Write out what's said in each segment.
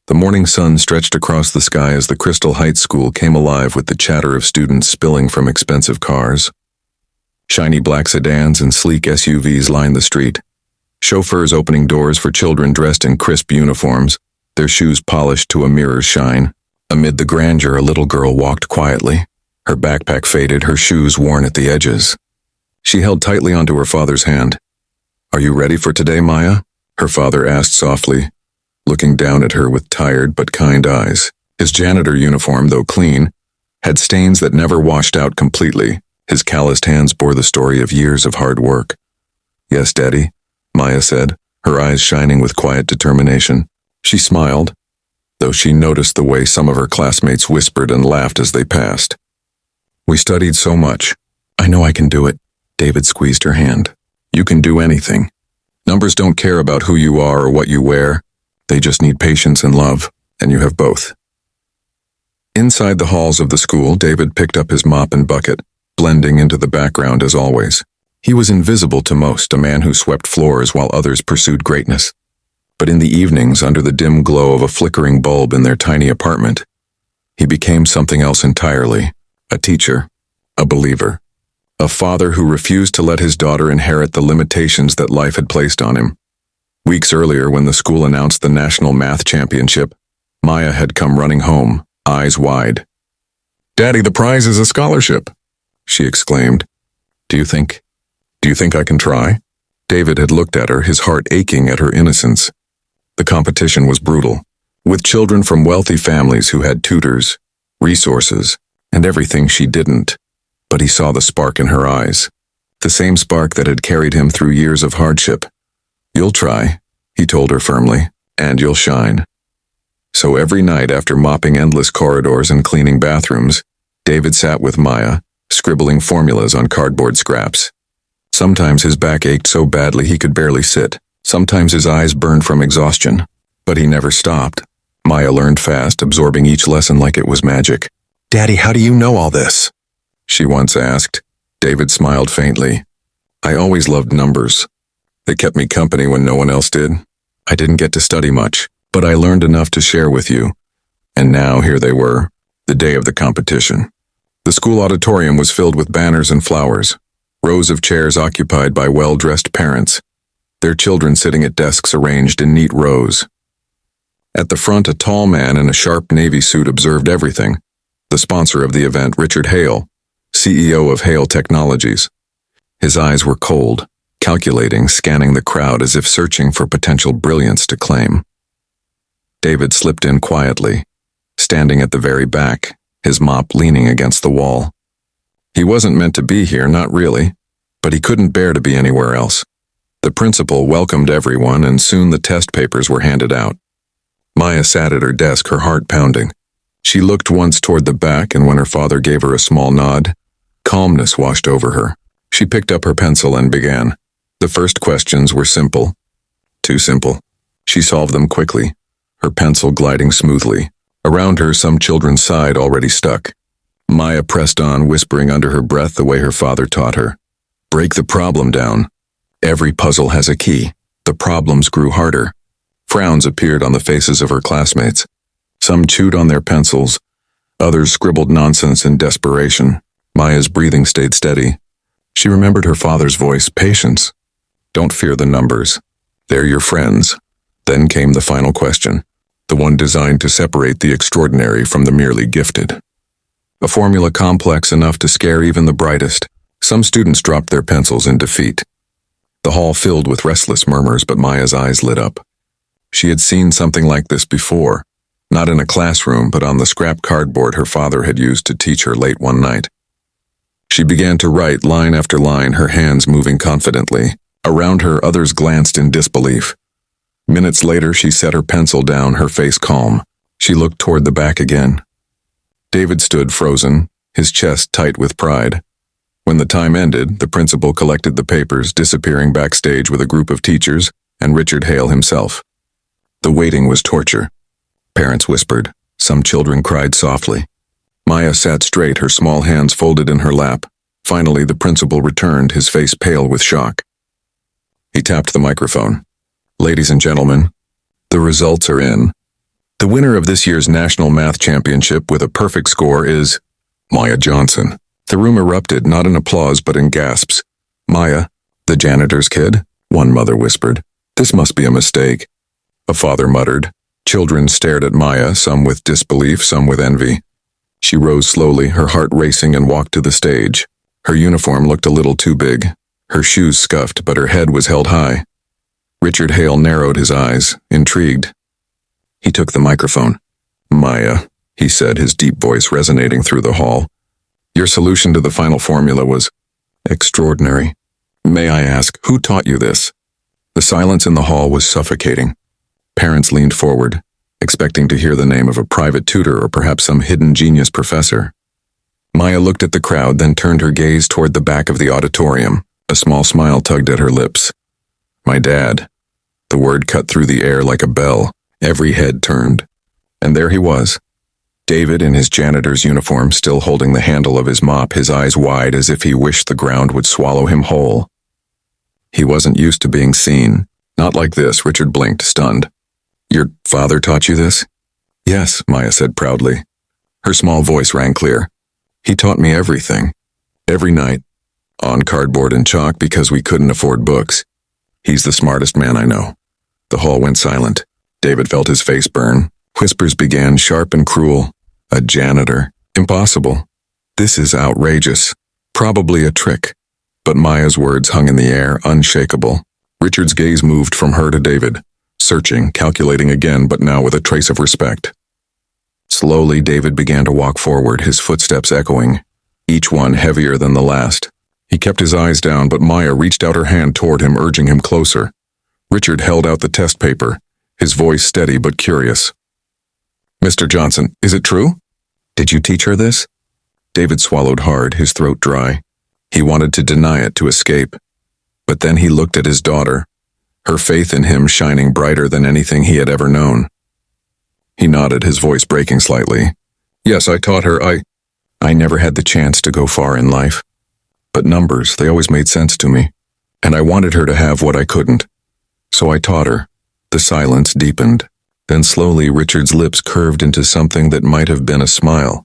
The morning sun stretched across the sky as the Crystal Heights School came alive with the chatter of students spilling from expensive cars. Shiny black sedans and sleek SUVs lined the street. Chauffeurs opening doors for children dressed in crisp uniforms, their shoes polished to a mirror's shine. Amid the grandeur, a little girl walked quietly, her backpack faded, her shoes worn at the edges. She held tightly onto her father's hand. "Are you ready for today, Maya?" her father asked softly, looking down at her with tired but kind eyes. His janitor uniform, though clean, had stains that never washed out completely. His calloused hands bore the story of years of hard work. "Yes, Daddy," Maya said, her eyes shining with quiet determination. She smiled, though she noticed the way some of her classmates whispered and laughed as they passed. "We studied so much. I know I can do it." David squeezed her hand. "You can do anything. Numbers don't care about who you are or what you wear. They just need patience and love, and you have both." Inside the halls of the school, David picked up his mop and bucket, blending into the background as always. He was invisible to most, a man who swept floors while others pursued greatness. But in the evenings, under the dim glow of a flickering bulb in their tiny apartment, he became something else entirely: a teacher, a believer, a father who refused to let his daughter inherit the limitations that life had placed on him. Weeks earlier, when the school announced the National Math Championship, Maya had come running home, eyes wide. "Daddy, the prize is a scholarship," she exclaimed. Do you think I can try?" David had looked at her, his heart aching at her innocence. The competition was brutal, with children from wealthy families who had tutors, resources, and everything she didn't. But he saw the spark in her eyes, the same spark that had carried him through years of hardship. "You'll try," he told her firmly, "and you'll shine." So every night, after mopping endless corridors and cleaning bathrooms, David sat with Maya, scribbling formulas on cardboard scraps. Sometimes his back ached so badly he could barely sit. Sometimes his eyes burned from exhaustion. But he never stopped. Maya learned fast, absorbing each lesson like it was magic. "Daddy, how do you know all this?" she once asked. David smiled faintly. "I always loved numbers. They kept me company when no one else did. I didn't get to study much, but I learned enough to share with you." And now here they were, the day of the competition. The school auditorium was filled with banners and flowers, rows of chairs occupied by well-dressed parents, their children sitting at desks arranged in neat rows. At the front, a tall man in a sharp navy suit observed everything. The sponsor of the event, Richard Hale, CEO of Hale Technologies. His eyes were cold, calculating, scanning the crowd as if searching for potential brilliance to claim. David slipped in quietly, standing at the very back, his mop leaning against the wall. He wasn't meant to be here, not really, but he couldn't bear to be anywhere else. The principal welcomed everyone, and soon the test papers were handed out. Maya sat at her desk, her heart pounding. She looked once toward the back, and when her father gave her a small nod, calmness washed over her. She picked up her pencil and began. The first questions were simple. Too simple. She solved them quickly, her pencil gliding smoothly. Around her, some children sighed, already stuck. Maya pressed on, whispering under her breath the way her father taught her. "Break the problem down. Every puzzle has a key." The problems grew harder. Frowns appeared on the faces of her classmates. Some chewed on their pencils. Others scribbled nonsense in desperation. Maya's breathing stayed steady. She remembered her father's voice. "Patience. Don't fear the numbers. They're your friends." Then came the final question, the one designed to separate the extraordinary from the merely gifted. A formula complex enough to scare even the brightest. Some students dropped their pencils in defeat. The hall filled with restless murmurs, but Maya's eyes lit up. She had seen something like this before, not in a classroom, but on the scrap cardboard her father had used to teach her late one night. She began to write line after line, her hands moving confidently. Around her, others glanced in disbelief. Minutes later, she set her pencil down, her face calm. She looked toward the back again. David stood frozen, his chest tight with pride. When the time ended, the principal collected the papers, disappearing backstage with a group of teachers and Richard Hale himself. The waiting was torture. Parents whispered. Some children cried softly. Maya sat straight, her small hands folded in her lap. Finally, the principal returned, his face pale with shock. He tapped the microphone. "Ladies and gentlemen, the results are in." The winner of this year's National Math Championship with a perfect score is Maya Johnson. The room erupted, not in applause but in gasps. Maya, the janitor's kid? One mother whispered. This must be a mistake. A father muttered. Children stared at Maya, some with disbelief, some with envy. She rose slowly, her heart racing, and walked to the stage. Her uniform looked a little too big. Her shoes scuffed, but her head was held high. Richard Hale narrowed his eyes, intrigued. He took the microphone. Maya, he said, his deep voice resonating through the hall. Your solution to the final formula was extraordinary. May I ask, who taught you this? The silence in the hall was suffocating. Parents leaned forward, expecting to hear the name of a private tutor or perhaps some hidden genius professor. Maya looked at the crowd, then turned her gaze toward the back of the auditorium. A small smile tugged at her lips. My dad. The word cut through the air like a bell. Every head turned. And there he was. David in his janitor's uniform, still holding the handle of his mop, his eyes wide as if he wished the ground would swallow him whole. He wasn't used to being seen. Not like this, Richard blinked, stunned. Your father taught you this? Yes, Maya said proudly. Her small voice rang clear. He taught me everything. Every night. On cardboard and chalk because we couldn't afford books. He's the smartest man I know. The hall went silent. David felt his face burn. Whispers began, sharp and cruel. A janitor. Impossible. This is outrageous. Probably a trick. But Maya's words hung in the air, unshakable. Richard's gaze moved from her to David, searching, calculating again, but now with a trace of respect. Slowly, David began to walk forward, his footsteps echoing, each one heavier than the last. He kept his eyes down, but Maya reached out her hand toward him, urging him closer. Richard held out the test paper, his voice steady but curious. Mr. Johnson, is it true? Did you teach her this? David swallowed hard, his throat dry. He wanted to deny it, to escape. But then he looked at his daughter, her faith in him shining brighter than anything he had ever known. He nodded, his voice breaking slightly. Yes, I taught her. I never had the chance to go far in life. But numbers, they always made sense to me. And I wanted her to have what I couldn't. So I taught her. The silence deepened. Then slowly Richard's lips curved into something that might have been a smile.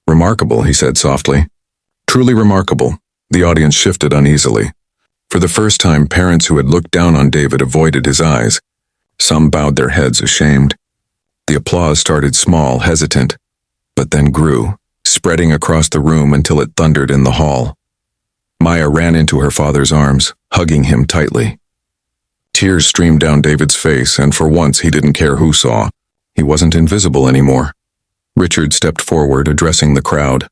Remarkable, he said softly. Truly remarkable. The audience shifted uneasily. For the first time, parents who had looked down on David avoided his eyes. Some bowed their heads, ashamed. The applause started small, hesitant, but then grew, spreading across the room until it thundered in the hall. Maya ran into her father's arms, hugging him tightly. Tears streamed down David's face, and for once he didn't care who saw. He wasn't invisible anymore. Richard stepped forward, addressing the crowd.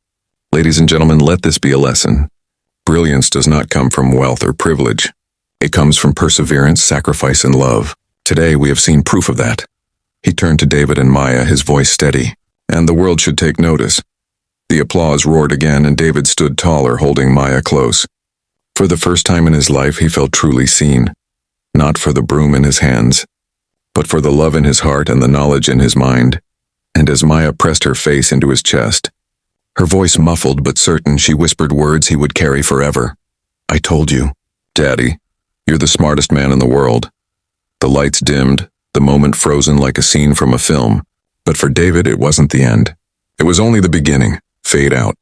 Ladies and gentlemen, let this be a lesson. Brilliance does not come from wealth or privilege. It comes from perseverance, sacrifice, and love. Today we have seen proof of that. He turned to David and Maya, his voice steady. And the world should take notice. The applause roared again, and David stood taller, holding Maya close. For the first time in his life, he felt truly seen. Not for the broom in his hands, but for the love in his heart and the knowledge in his mind. And as Maya pressed her face into his chest, her voice muffled but certain, she whispered words he would carry forever. I told you, Daddy, you're the smartest man in the world. The lights dimmed, the moment frozen like a scene from a film. But for David, it wasn't the end. It was only the beginning. Fade out.